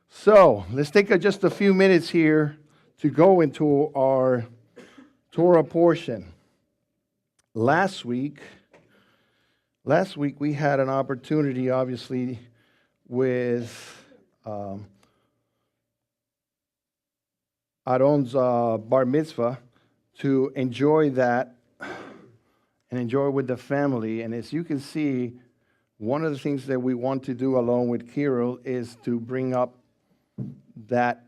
So let's take just a few minutes here to go into our Torah portion. Last week we had an opportunity, obviously, with Aaron's bar mitzvah to enjoy that and enjoy with the family. And as you can see, one of the things that we want to do along with Kirill is to bring up that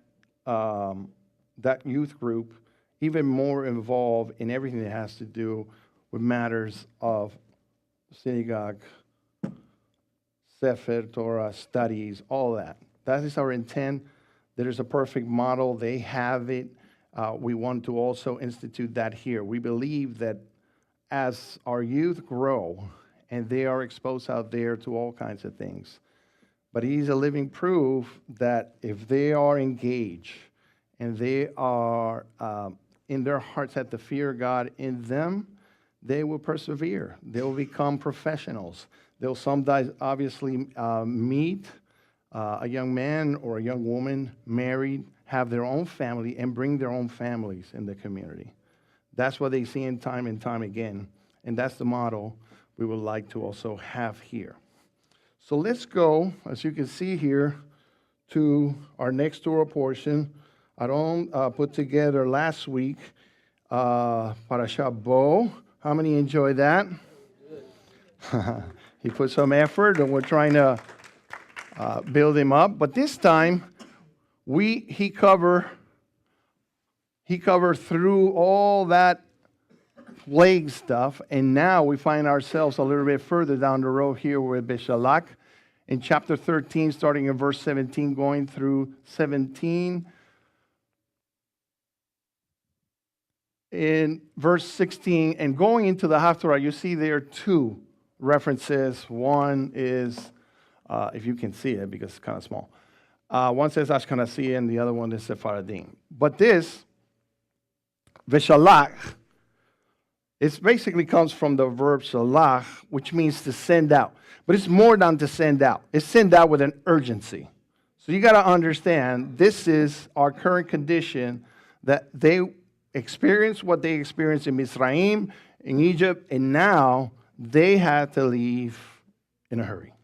youth group even more involved in everything that has to do with matters of synagogue, Sefer Torah studies, all that. That is our intent. There is a perfect model. They have it. We want to also institute that here. We believe that as our youth grow, and they are exposed out there to all kinds of things, but he's a living proof that if they are engaged and they are in their hearts have the fear of God in them, they will persevere. They will become professionals. They'll sometimes obviously meet a young man or a young woman, married, have their own family, and bring their own families in the community. That's what they see in time and time again, and that's the model we would like to also have here. So let's go, as you can see here, to our next Torah portion. Aaron put together last week Parashah Bo. How many enjoyed that? He put some effort, and we're trying to build him up. But this time, he covered through all that plague stuff, and now we find ourselves a little bit further down the road here with Beshalach in chapter 13, starting in verse 17, going through 17. In verse 16, and going into the Haftarah, you see there two references. One is, if you can see it because it's kind of small, one says Ashkenazi and the other one is Sephardim. But this, Beshalach, it basically comes from the verb shalach, which means to send out. But it's more than to send out. It's send out with an urgency. So you got to understand, this is our current condition, that they experienced what they experienced in Mizraim, in Egypt, and now they had to leave in a hurry.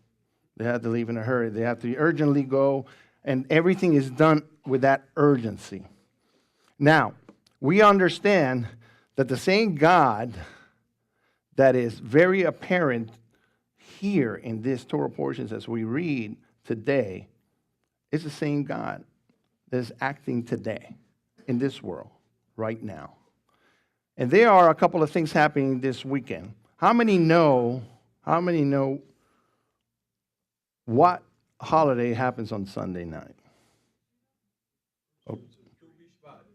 They had to leave in a hurry. They have to urgently go, and everything is done with that urgency. Now, we understand that the same God that is very apparent here in these Torah portions as we read today is the same God that is acting today in this world right now. And there are a couple of things happening this weekend. How many know what holiday happens on Sunday night? Oh.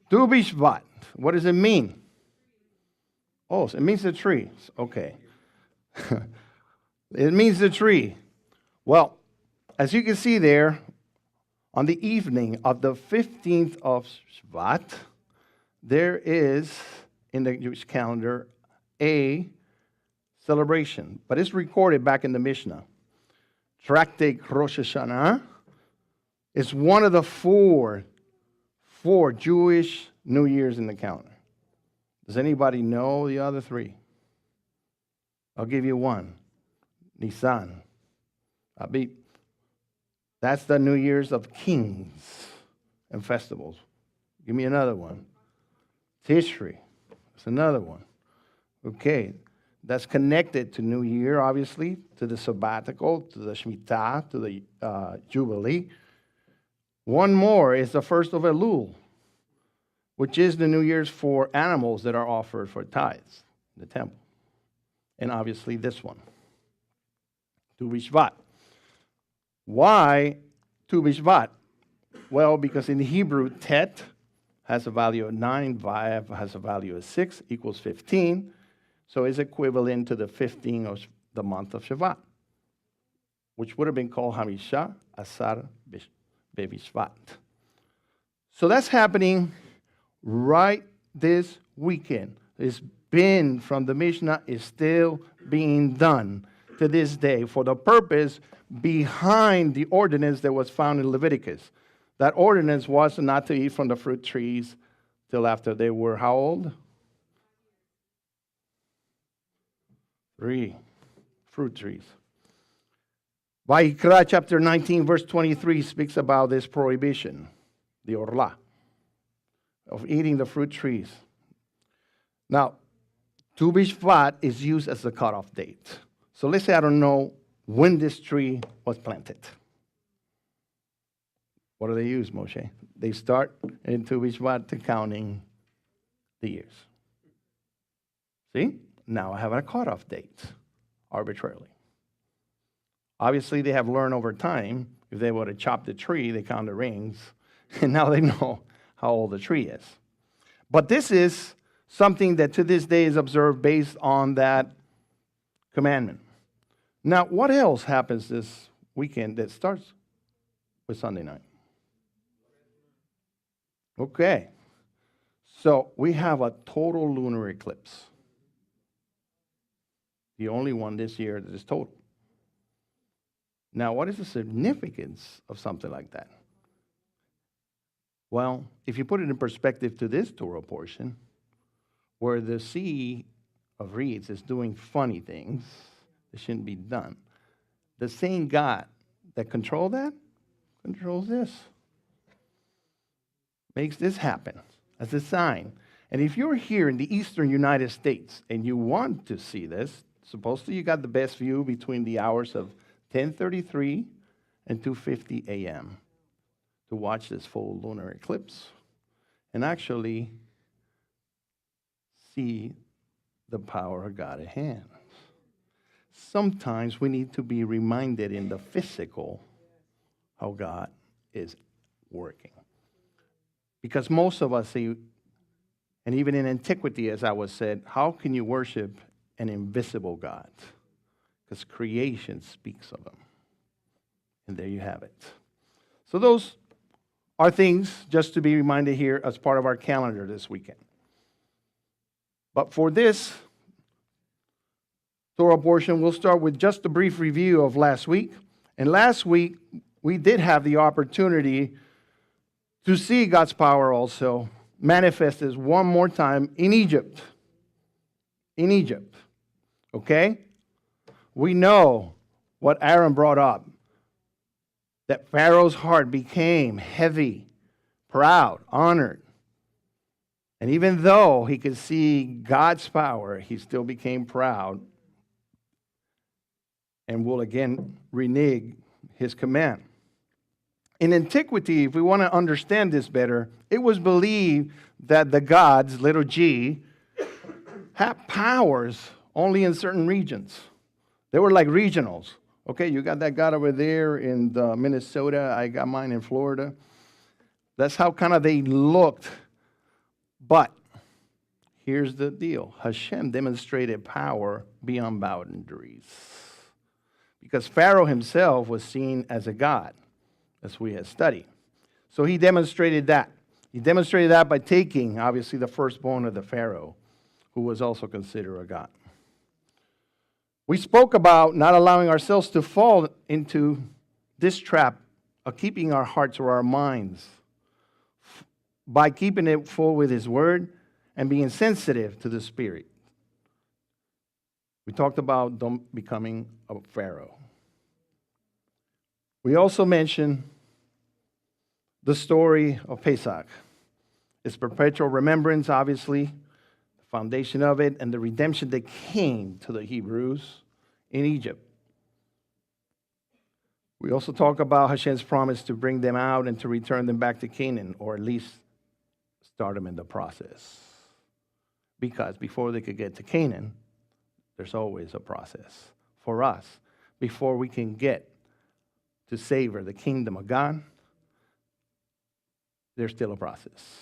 Tu B'Shvat. What does it mean? Oh, so it means the tree. Okay. It means the tree. Well, as you can see there, on the evening of the 15th of Shvat, there is, in the Jewish calendar, a celebration. But it's recorded back in the Mishnah. Tractate Rosh Hashanah is one of the four Jewish New Years in the calendar. Does anybody know the other three? I'll give you one. Nisan. Abib. That's the New Year's of kings and festivals. Give me another one. Tishri. That's another one. Okay. That's connected to New Year, obviously, to the sabbatical, to the Shemitah, to the Jubilee. One more is the first of Elul, which is the New Year's for animals that are offered for tithes in the temple. And obviously this one, Tu B'Shvat. Why Tu B'Shvat? Well, because in Hebrew, Tet has a value of 9, Vav has a value of 6, equals 15. So it's equivalent to the 15 of the month of Shvat, which would have been called Hamisha Asar B'Shvat. So that's happening right this weekend. It's been from the Mishnah, is still being done to this day for the purpose behind the ordinance that was found in Leviticus. That ordinance was not to eat from the fruit trees till after they were how old? 3 fruit trees. Vayikra chapter 19, verse 23 speaks about this prohibition, the orla, of eating the fruit trees. Now, Tu B'Shvat is used as the cutoff date. So let's say I don't know when this tree was planted. What do they use, Moshe? They start in Tu B'Shvat to counting the years. See? Now I have a cutoff date, arbitrarily. Obviously, they have learned over time, if they would have chopped the tree, they count the rings, and now they know how old the tree is. But this is something that to this day is observed based on that commandment. Now, what else happens this weekend that starts with Sunday night? Okay. So we have a total lunar eclipse. The only one this year that is total. Now, what is the significance of something like that? Well, if you put it in perspective to this Torah portion, where the Sea of Reeds is doing funny things that shouldn't be done, the same God that controls that controls this. Makes this happen as a sign. And if you're here in the eastern United States and you want to see this, supposedly you got the best view between the hours of 10:33 and 2:50 a.m. to watch this full lunar eclipse and actually see the power of God at hand. Sometimes we need to be reminded in the physical how God is working. Because most of us see, and even in antiquity, as I was said, how can you worship an invisible God? Because creation speaks of him. And there you have it. So those are things just to be reminded here as part of our calendar this weekend. But for this Torah portion, we'll start with just a brief review of last week. And last week, we did have the opportunity to see God's power also manifested one more time in Egypt. In Egypt. Okay? We know what Aaron brought up, that Pharaoh's heart became heavy, proud, honored. And even though he could see God's power, he still became proud and will again renege his command. In antiquity, if we want to understand this better, it was believed that the gods, little g, had powers only in certain regions. They were like regionals. Okay, you got that God over there in Minnesota. I got mine in Florida. That's how kind of they looked. But here's the deal. Hashem demonstrated power beyond boundaries. Because Pharaoh himself was seen as a god, as we had studied. So he demonstrated that. He demonstrated that by taking, obviously, the firstborn of the Pharaoh, who was also considered a god. We spoke about not allowing ourselves to fall into this trap of keeping our hearts or our minds by keeping it full with his word and being sensitive to the Spirit. We talked about don't becoming a Pharaoh. We also mentioned the story of Pesach. It's perpetual remembrance, obviously, the foundation of it, and the redemption that came to the Hebrews in Egypt. We also talk about Hashem's promise to bring them out and to return them back to Canaan, or at least start them in the process. Because before they could get to Canaan, there's always a process. For us, before we can get to savor the kingdom of God, there's still a process.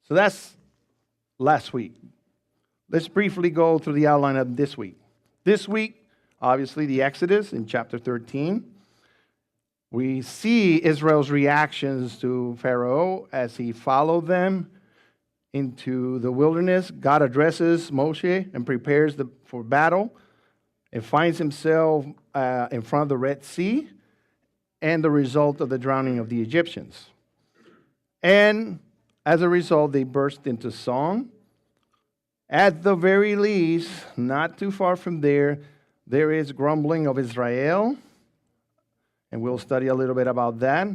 So that's last week. Let's briefly go through the outline of this week. This week, obviously, the Exodus in chapter 13. We see Israel's reactions to Pharaoh as he followed them into the wilderness. God addresses Moshe and prepares for battle and finds himself in front of the Red Sea and the result of the drowning of the Egyptians. And as a result, they burst into song. At the very least, not too far from there, there is grumbling of Israel. And we'll study a little bit about that.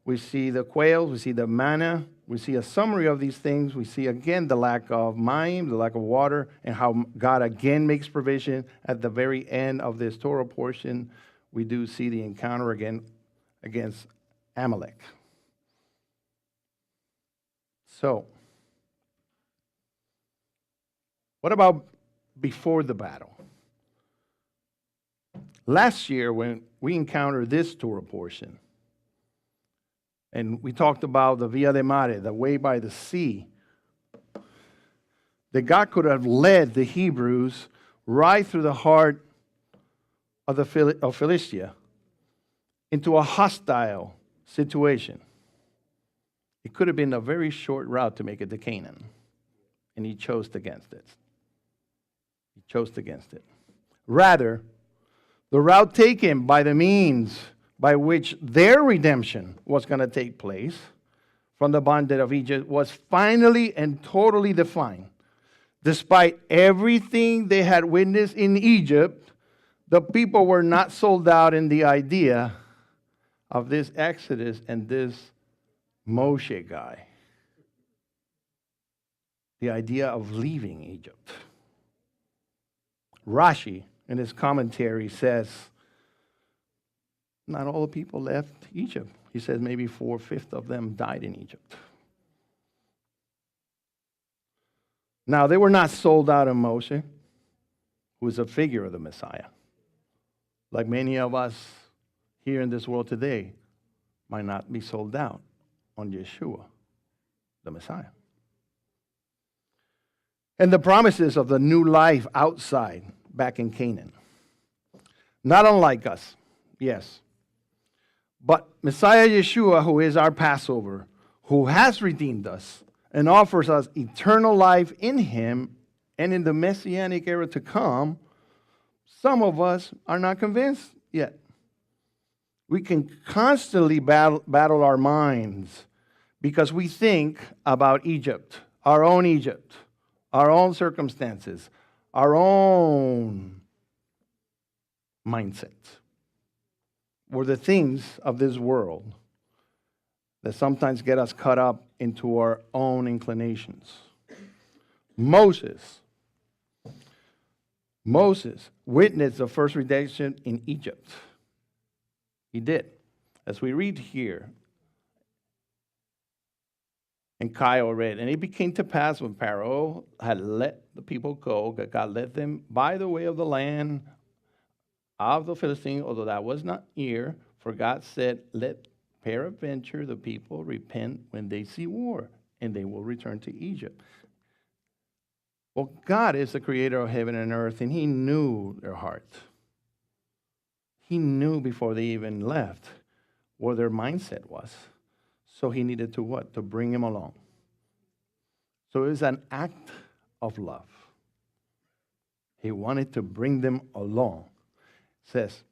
We see the quails, we see the manna, we see a summary of these things. We see again the lack of mayim, the lack of water, and how God again makes provision. At the very end of this Torah portion, we do see the encounter again against Amalek. So, what about before the battle? Last year, when we encountered this Torah portion, and we talked about the Via de Mare, the way by the sea, that God could have led the Hebrews right through the heart of Philistia into a hostile situation. It could have been a very short route to make it to Canaan, and he chose against it. He chose against it. Rather, the route taken by the means by which their redemption was going to take place from the bondage of Egypt was finally and totally defined. Despite everything they had witnessed in Egypt, the people were not sold out in the idea of this Exodus and this Moshe guy. The idea of leaving Egypt. Rashi, in his commentary, says, not all the people left Egypt. He says maybe 4/5 of them died in Egypt. Now, they were not sold out on Moshe, who is a figure of the Messiah. Like many of us here in this world today might not be sold out on Yeshua, the Messiah. And the promises of the new life outside, back in Canaan. Not unlike us, yes. But Messiah Yeshua, who is our Passover, who has redeemed us and offers us eternal life in him and in the Messianic era to come, some of us are not convinced yet. We can constantly battle our minds because we think about Egypt, our own circumstances, our own mindset, or the things of this world that sometimes get us caught up into our own inclinations. Moses witnessed the first redemption in Egypt. He did. As we read here, and Kyle read, and it became to pass when Pharaoh had let the people go, that God led them by the way of the land of the Philistines, although that was not near, for God said, let peradventure the people repent when they see war, and they will return to Egypt. Well, God is the creator of heaven and earth, and he knew their hearts. He knew before they even left what their mindset was. So he needed to what? To bring him along. So it was an act of love. He wanted to bring them along. It says,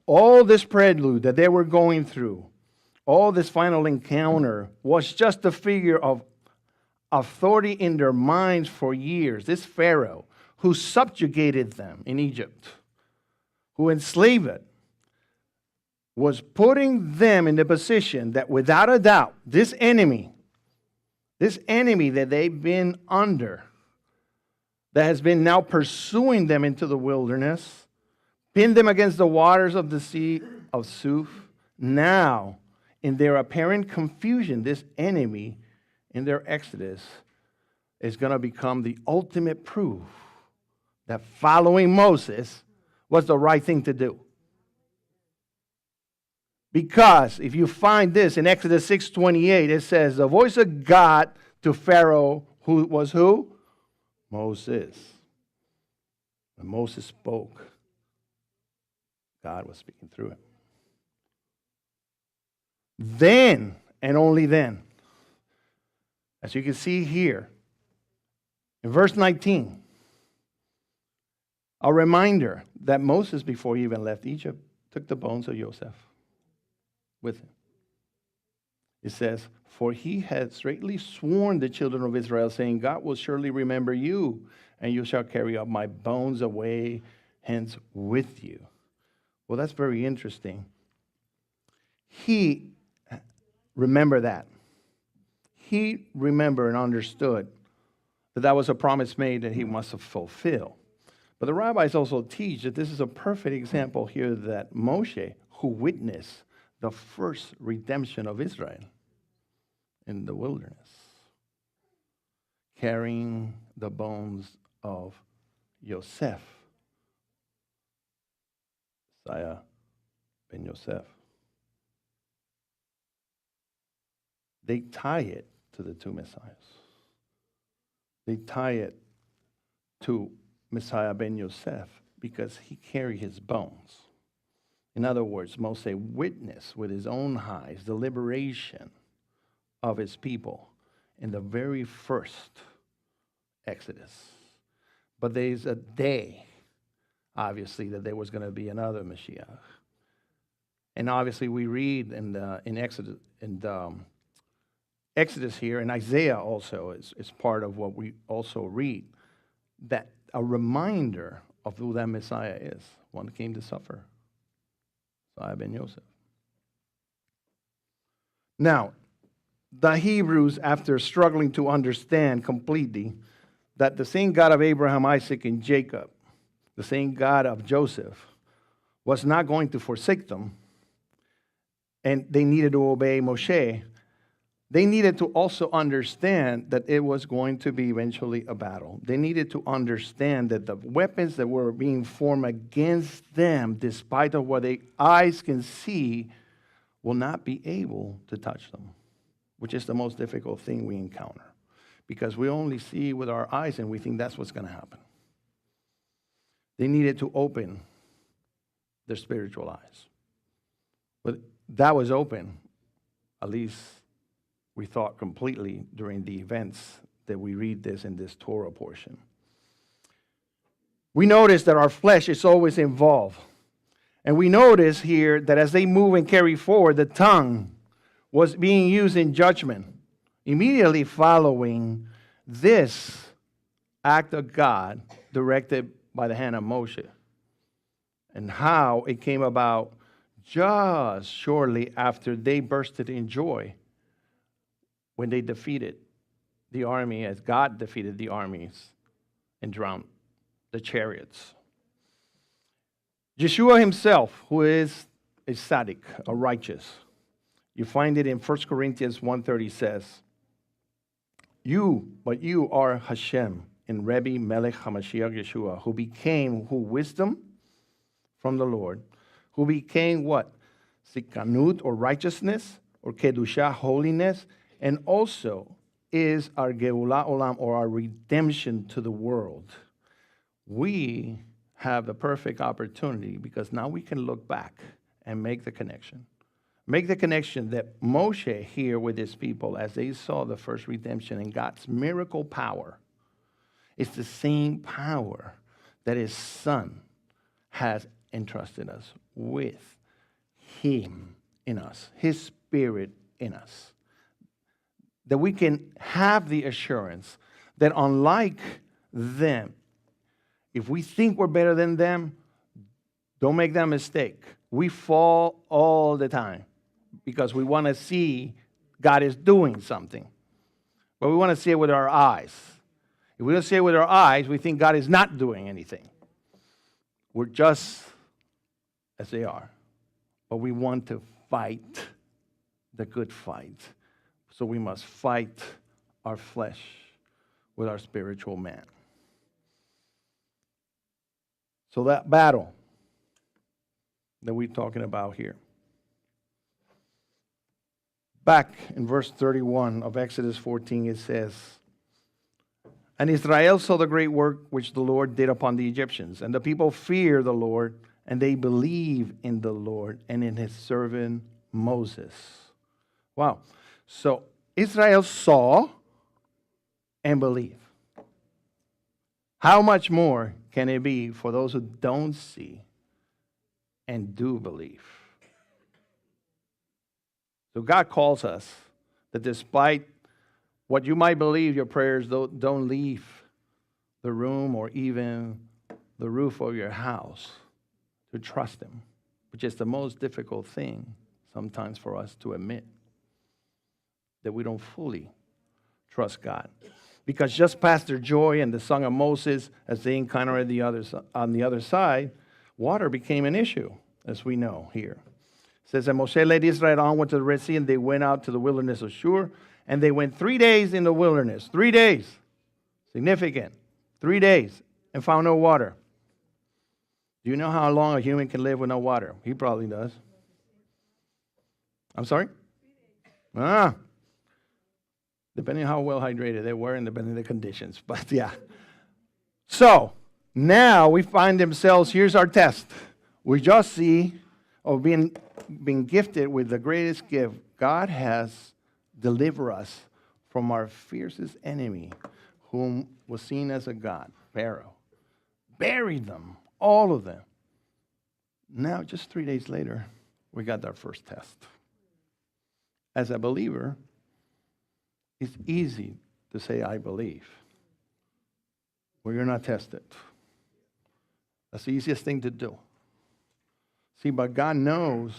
all this prelude that they were going through, all this final encounter was just a figure of authority in their minds for years. This Pharaoh who subjugated them in Egypt, who enslaved it, was putting them in the position that without a doubt, this enemy that they've been under, that has been now pursuing them into the wilderness, pinned them against the waters of the sea of Suf. Now, in their apparent confusion, this enemy in their exodus is going to become the ultimate proof that following Moses was the right thing to do. Because if you find this in Exodus 6:28, it says, the voice of God to Pharaoh, who was who? Moses. When Moses spoke, God was speaking through him. Then, and only then, as you can see here, in verse 19, a reminder that Moses, before he even left Egypt, took the bones of Joseph with him. It says, for he had straitly sworn the children of Israel, saying, God will surely remember you, and you shall carry up my bones away hence with you. Well, that's very interesting. He remembered that. He remembered and understood that that was a promise made that he must have fulfilled. But the rabbis also teach that this is a perfect example here that Moshe, who witnessed the first redemption of Israel in the wilderness, carrying the bones of Yosef, Messiah ben Yosef. They tie it to the two Messiahs. They tie it to Messiah ben Yosef because he carried his bones. In other words, Moshe witnessed with his own eyes the liberation of his people in the very first Exodus. But there's a day, obviously, that there was going to be another Mashiach. And obviously we read in Exodus here, and Isaiah also is part of what we also read, that a reminder of who that Messiah is, one that came to suffer, Messiah ben Yosef. Now, the Hebrews, after struggling to understand completely that the same God of Abraham, Isaac, and Jacob, the same God of Joseph, was not going to forsake them, and they needed to obey Moshe, they needed to also understand that it was going to be eventually a battle. They needed to understand that the weapons that were being formed against them, despite of what their eyes can see, will not be able to touch them, which is the most difficult thing we encounter. Because we only see with our eyes and we think that's what's going to happen. They needed to open their spiritual eyes. But that was open, at least we thought completely during the events that we read this in this Torah portion. We notice that our flesh is always involved. And we notice here that as they move and carry forward, the tongue was being used in judgment. Immediately following this act of God directed by the hand of Moshe, and how it came about just shortly after they bursted in joy when they defeated the army, as God defeated the armies and drowned the chariots. Yeshua himself, who is a tzaddik, a righteous, you find it in 1 Corinthians 1:30 says, but you are Hashem in Rebbe Melech HaMashiach Yeshua, who became wisdom from the Lord, who became what? Sikanut, or righteousness, or Kedusha, holiness, and also is our Geulah Olam, or our redemption to the world. We have the perfect opportunity because now we can look back and make the connection. Make the connection that Moshe here with his people, as they saw the first redemption and God's miracle power, is the same power that his Son has entrusted us with. Him in us, his Spirit in us. That we can have the assurance that unlike them, if we think we're better than them, don't make that mistake. We fall all the time because we want to see God is doing something. But we want to see it with our eyes. If we don't see it with our eyes, we think God is not doing anything. We're just as they are. But we want to fight the good fight. So we must fight our flesh with our spiritual man. So that battle that we're talking about here. Back in verse 31 of Exodus 14, it says, and Israel saw the great work which the Lord did upon the Egyptians, and the people feared the Lord, and they believe in the Lord and in his servant Moses. Wow. So Israel saw and believed. How much more can it be for those who don't see and do believe? So God calls us that despite what you might believe, your prayers don't leave the room or even the roof of your house, to trust Him, which is the most difficult thing sometimes for us to admit, that we don't fully trust God. Because just past their joy and the song of Moses, as they encountered on the other side, water became an issue, as we know here. It says that Moshe led Israel onward to the Red Sea, and they went out to the wilderness of Shur, and they went 3 days in the wilderness. 3 days. Significant. 3 days, and found no water. Do you know how long a human can live with no water? He probably does. I'm sorry? Depending on how well hydrated they were and depending on the conditions. But yeah. So, now we find themselves, here's our test. We just see of being gifted with the greatest gift. God has delivered us from our fiercest enemy, whom was seen as a god, Pharaoh. Buried them, all of them. Now, just 3 days later, we got our first test. As a believer, it's easy to say, I believe, when you're not tested. That's the easiest thing to do. See, but God knows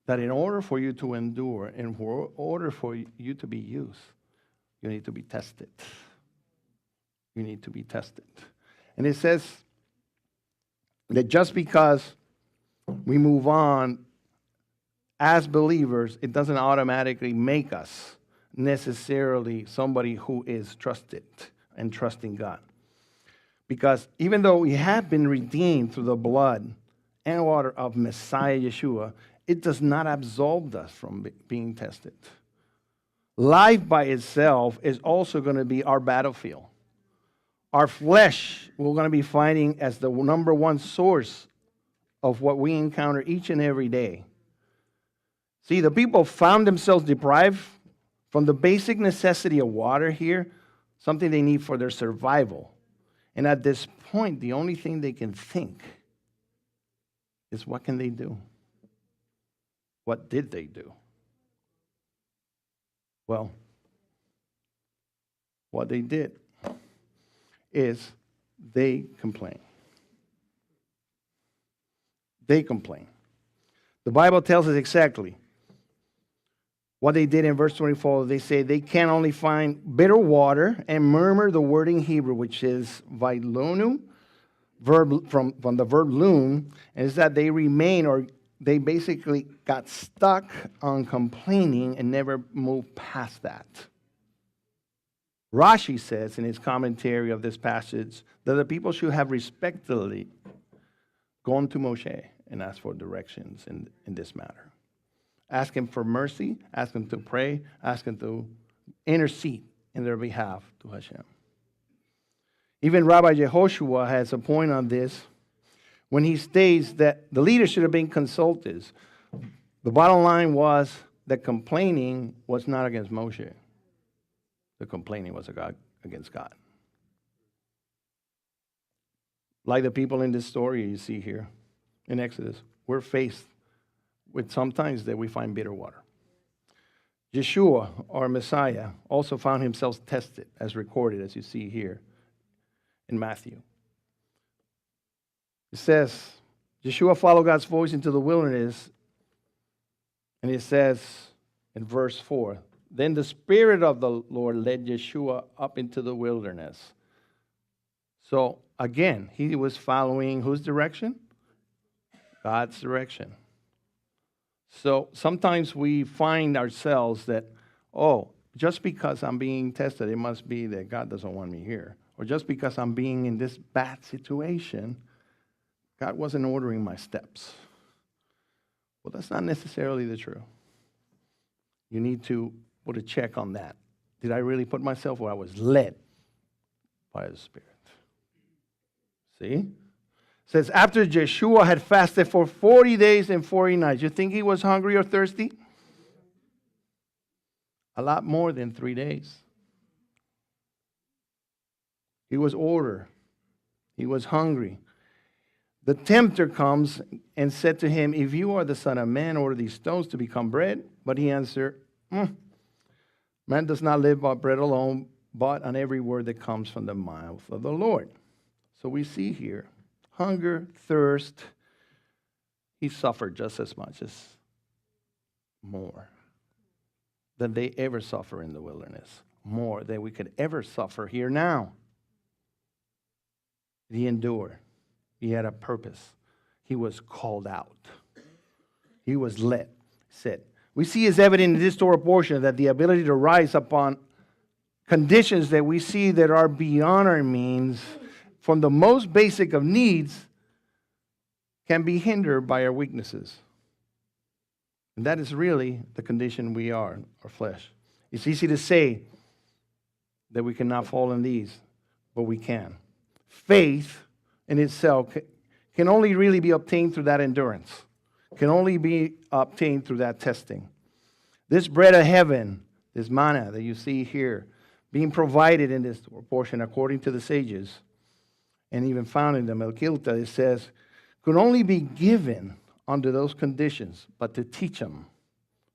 that in order for you to endure, in order for you to be used, you need to be tested. You need to be tested. And it says that just because we move on as believers, it doesn't automatically make us necessarily somebody who is trusted and trusting God. Because even though we have been redeemed through the blood and water of Messiah Yeshua, it does not absolve us from being tested. Life by itself is also going to be our battlefield. Our flesh, we're going to be fighting as the number one source of what we encounter each and every day. See, the people found themselves deprived from the basic necessity of water here, something they need for their survival. And at this point, the only thing they can think is, what can they do? What did they do? Well, what they did is they complained. They complained. The Bible tells us exactly what they did in verse 24. They say they can only find bitter water and murmur. The word in Hebrew, which is vailonu, verb from the verb loon, is that they remain, or they basically got stuck on complaining and never moved past that. Rashi says in his commentary of this passage that the people should have respectfully gone to Moshe and asked for directions in this matter. Ask him for mercy, ask him to pray, ask him to intercede in their behalf to Hashem. Even Rabbi Yehoshua has a point on this when he states that the leaders should have been consulted. The bottom line was that complaining was not against Moshe. The complaining was against God. Like the people in this story you see here in Exodus, we're faced with sometimes that we find bitter water. Yeshua, our Messiah, also found himself tested, as recorded, as you see here in Matthew. It says, Yeshua followed God's voice into the wilderness, and it says in verse 4, then the Spirit of the Lord led Yeshua up into the wilderness. So again, he was following whose direction? God's direction. So sometimes we find ourselves that, just because I'm being tested, it must be that God doesn't want me here. Or just because I'm being in this bad situation, God wasn't ordering my steps. Well, that's not necessarily the truth. You need to put a check on that. Did I really put myself where I was led by the Spirit? See? It says, after Yeshua had fasted for 40 days and 40 nights, you think he was hungry or thirsty? A lot more than 3 days. He was ordered. He was hungry. The tempter comes and said to him, if you are the Son of Man, order these stones to become bread. But he answered, Man does not live by bread alone, but on every word that comes from the mouth of the Lord. So we see here, hunger, thirst, he suffered just as much as more than they ever suffer in the wilderness, more than we could ever suffer here now. He endured. He had a purpose. He was called out. He was set. We see as evident in this Torah portion that the ability to rise upon conditions that we see that are beyond our means, from the most basic of needs, can be hindered by our weaknesses. And that is really the condition we are, our flesh. It's easy to say that we cannot fall in these, but we can. Faith in itself can only really be obtained through that endurance, can only be obtained through that testing. This bread of heaven, this manna that you see here, being provided in this portion according to the sages, and even found in the Melchilta, it says, could only be given under those conditions, but to teach them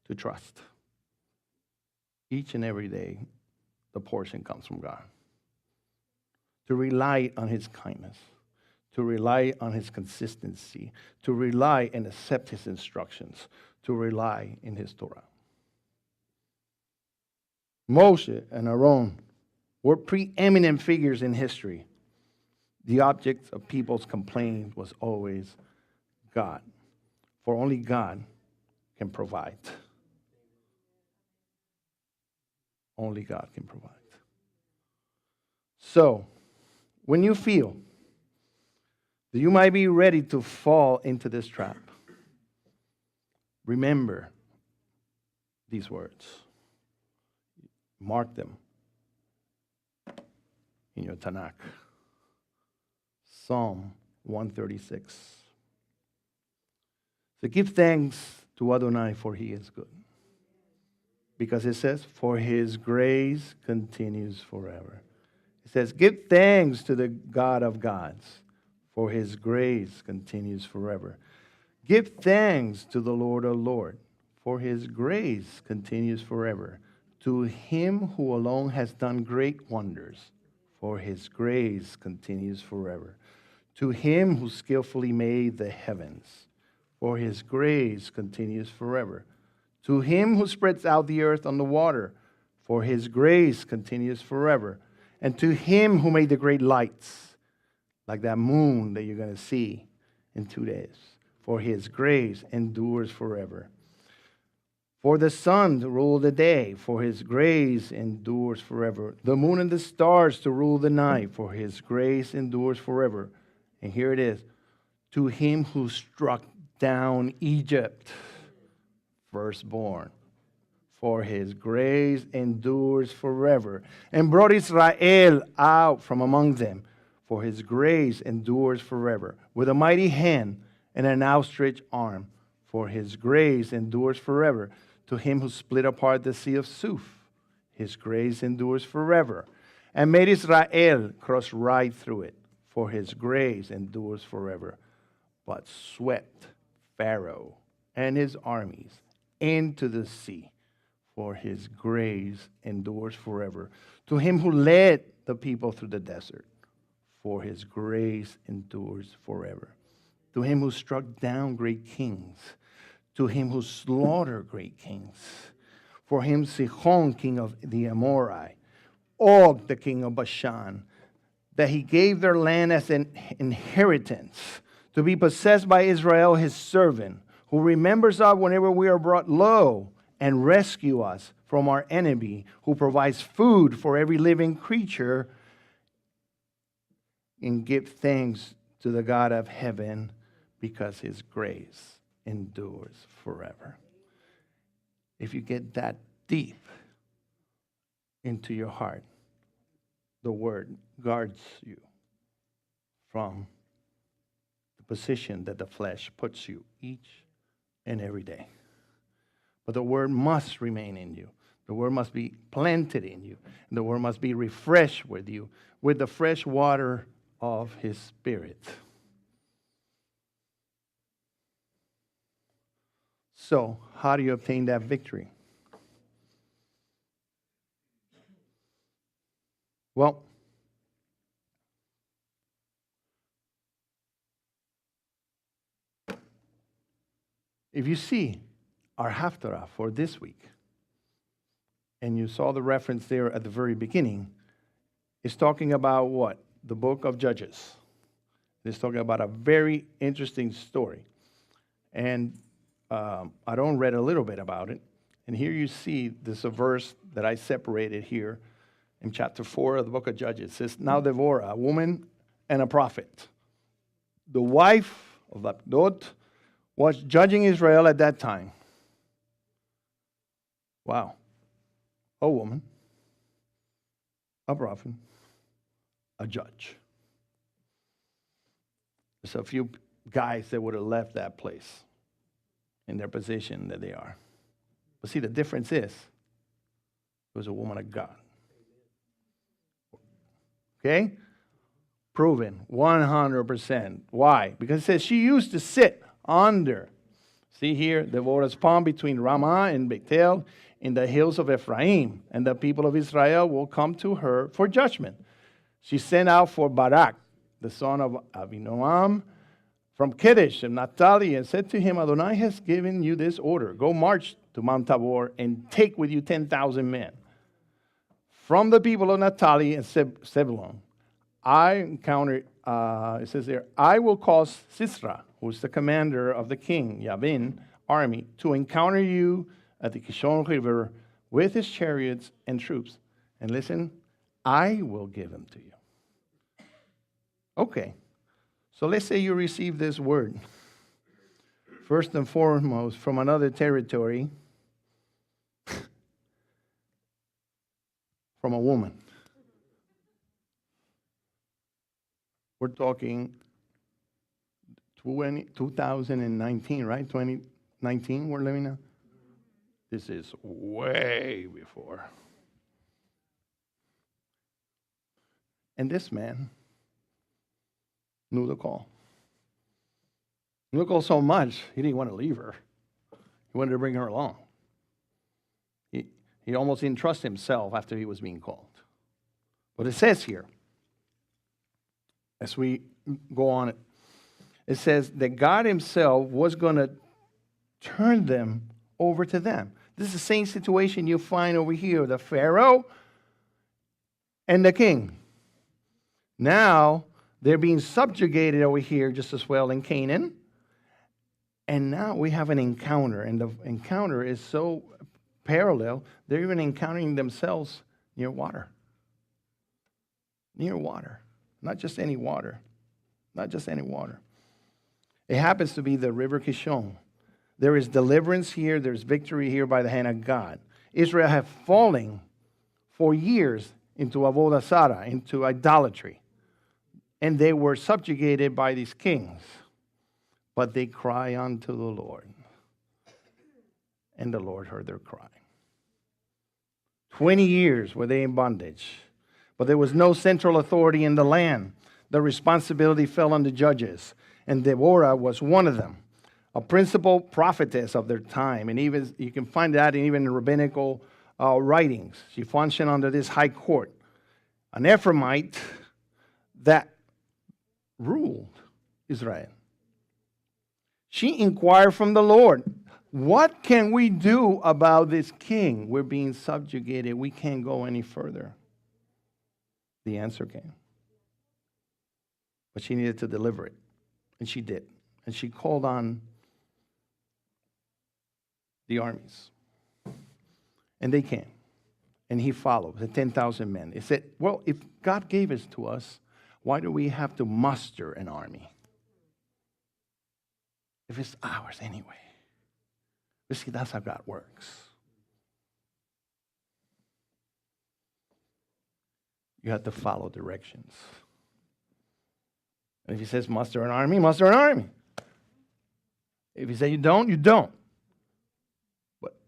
to trust. Each and every day, the portion comes from God. To rely on his kindness, to rely on his consistency, to rely and accept his instructions, to rely in his Torah. Moshe and Aaron were preeminent figures in history. The object of people's complaint was always God, for only God can provide. Only God can provide. So, when you feel that you might be ready to fall into this trap, remember these words. Mark them in your Tanakh. Psalm 136. So give thanks to Adonai, for he is good. Because it says, for his grace continues forever. It says, give thanks to the God of gods, for his grace continues forever. Give thanks to the Lord of lords, for his grace continues forever. To him who alone has done great wonders, for his grace continues forever. To him who skillfully made the heavens, for his grace continues forever. To him who spreads out the earth on the water, for his grace continues forever. And to him who made the great lights, like that moon that you're going to see in 2 days, for his grace endures forever. For the sun to rule the day, for his grace endures forever. The moon and the stars to rule the night, for his grace endures forever. And here it is. To him who struck down Egypt, firstborn, for his grace endures forever. And brought Israel out from among them, for his grace endures forever. With a mighty hand and an outstretched arm, for his grace endures forever. To him who split apart the sea of Suf, his grace endures forever. And made Israel cross right through it, for his grace endures forever. But swept Pharaoh and his armies into the sea, for his grace endures forever. To him who led the people through the desert, for his grace endures forever. To him who struck down great kings, to him who slaughtered great kings, for him Sihon, king of the Amorite, Og, the king of Bashan, that he gave their land as an inheritance to be possessed by Israel, his servant, who remembers us whenever we are brought low, and rescue us from our enemy, who provides food for every living creature, and give thanks to the God of heaven, because his grace endures forever. If you get that deep into your heart, the word guards you from the position that the flesh puts you each and every day. But the word must remain in you. The word must be planted in you. And the word must be refreshed with you with the fresh water of his Spirit. So, how do you obtain that victory? Well, if you see our Haftarah for this week, and you saw the reference there at the very beginning, it's talking about what? The book of Judges. It's talking about a very interesting story. And I don't read a little bit about it. And here you see this a verse that I separated here in chapter 4 of the book of Judges. It says, now Deborah, a woman and a prophet, the wife of Lapdot, was judging Israel at that time. Wow. A woman, a prophet, a judge. There's a few guys that would have left that place in their position that they are. But see, the difference is, it was a woman of God. Okay? Proven, 100%. Why? Because it says she used to sit under, see here, Deborah's palm between Ramah and Bethel in the hills of Ephraim, and the people of Israel will come to her for judgment. She sent out for Barak, the son of Abinoam, from Kadesh and Naphtali, and said to him, Adonai has given you this order. Go march to Mount Tabor and take with you 10,000 men. From the people of Naphtali and Zebulun, I encountered, it says there, I will cause Sisera, who is the commander of the king, Yavin, army, to encounter you at the Kishon River with his chariots and troops. And listen, I will give them to you. Okay, so let's say you receive this word. First and foremost, from another territory, from a woman. We're talking 2019, right? 2019 we're living now? This is way before. And this man knew the call. He knew the call so much, he didn't want to leave her. He wanted to bring her along. He almost didn't trust himself after he was being called. But it says here, as we go on, it says that God himself was going to turn them over to them. This is the same situation you find over here, the Pharaoh and the king. Now, they're being subjugated over here just as well in Canaan. And now we have an encounter, and the encounter is so parallel, they're even encountering themselves near water. Near water. Not just any water. Not just any water. It happens to be the river Kishon. There is deliverance here. There's victory here by the hand of God. Israel have fallen for years into avodah zarah, into idolatry. And they were subjugated by these kings. But they cry unto the Lord. And the Lord heard their cry. 20 years were they in bondage. But there was no central authority in the land. The responsibility fell on the judges. And Deborah was one of them, a principal prophetess of their time. And even you can find that even in rabbinical writings. She functioned under this high court. An Ephraimite that ruled Israel. She inquired from the Lord, what can we do about this king? We're being subjugated. We can't go any further. The answer came. But she needed to deliver it. And she did. And she called on the armies. And they came. And he followed, the 10,000 men. He said, well, if God gave it to us, why do we have to muster an army? If it's ours anyway. You see, that's how God works. You have to follow directions. And if he says muster an army, muster an army. If he says you don't, you don't.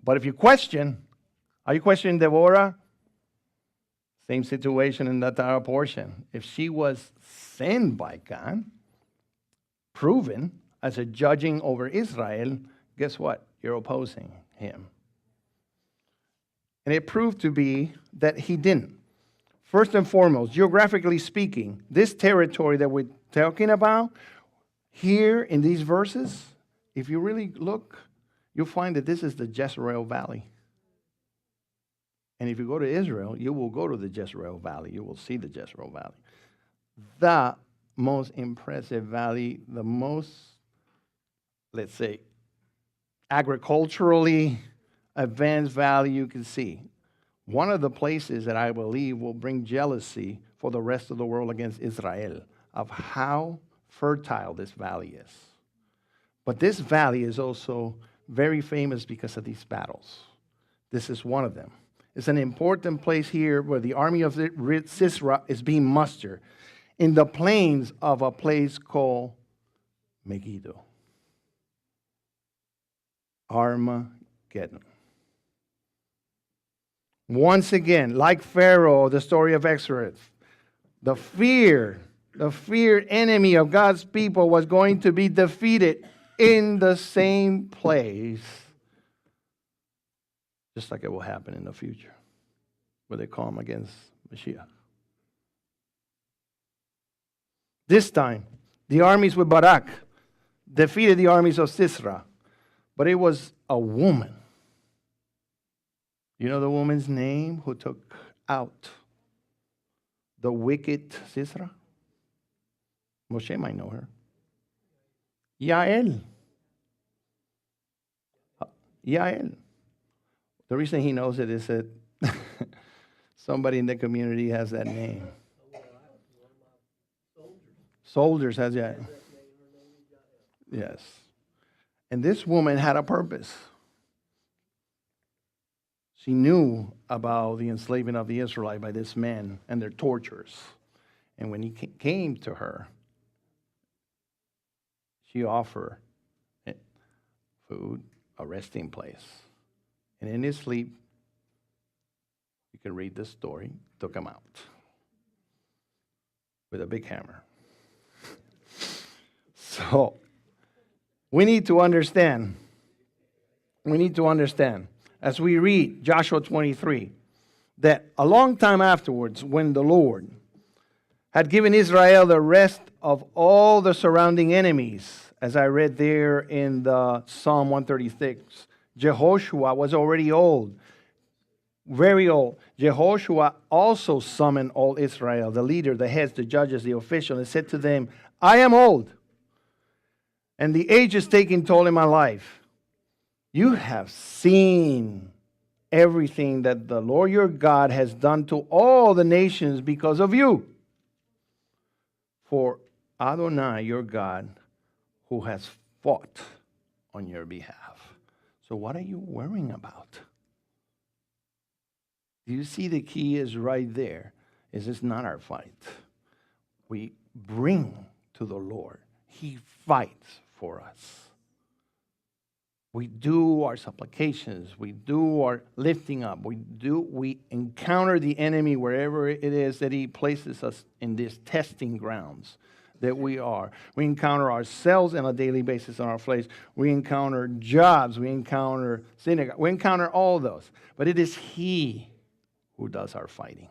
But if you question, are you questioning Deborah? Same situation in that other portion. If she was sent by God, proven as a judging over Israel, guess what? You're opposing him. And it proved to be that he didn't. First and foremost, geographically speaking, this territory that we're talking about here in these verses, if you really look, you'll find that this is the Jezreel Valley. And if you go to Israel, you will go to the Jezreel Valley. You will see the Jezreel Valley. The most impressive valley, the most, let's say, agriculturally advanced valley you can see. One of the places that I believe will bring jealousy for the rest of the world against Israel of how fertile this valley is. But this valley is also very famous because of these battles. This is one of them. It's an important place here where the army of Sisera is being mustered in the plains of a place called Megiddo. Armageddon. Once again, like Pharaoh, the story of Exodus, the feared enemy of God's people was going to be defeated in the same place, just like it will happen in the future, where they come against Mashiach. This time, the armies with Barak defeated the armies of Sisera, but it was a woman. You know the woman's name who took out the wicked Sisera? Moshe might know her. Yael. Yael. The reason he knows it is that somebody in the community has that name. Soldiers has that. Yes. And this woman had a purpose. She knew about the enslavement of the Israelites by this man and their tortures. And when he came to her, she offered food, a resting place. And in his sleep, you can read this story, took him out with a big hammer. So, we need to understand, as we read Joshua 23, that a long time afterwards, when the Lord had given Israel the rest of all the surrounding enemies, as I read there in the Psalm 136, Jehoshua was already old, very old. Jehoshua also summoned all Israel, the leader, the heads, the judges, the officials, and said to them, I am old, and the age is taking toll in my life. You have seen everything that the Lord your God has done to all the nations because of you. For Adonai, your God, who has fought on your behalf. So what are you worrying about? Do you see the key is right there? Is this not our fight? We bring to the Lord. He fights for us. We do our supplications. We do our lifting up. We encounter the enemy wherever it is that he places us in these testing grounds that we are. We encounter ourselves on a daily basis on our flesh. We encounter jobs. We encounter synagogue. We encounter all those. But it is he who does our fighting,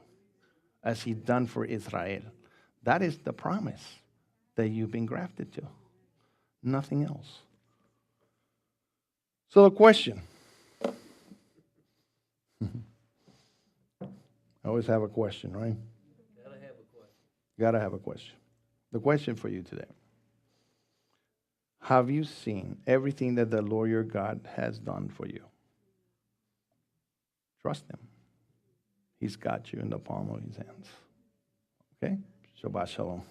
as he done for Israel. That is the promise that you've been grafted to. Nothing else. So the question. I always have a question, right? Gotta have a question. Gotta have a question. The question for you today. Have you seen everything that the Lord your God has done for you? Trust him. He's got you in the palm of his hands. Okay? Shabbat shalom.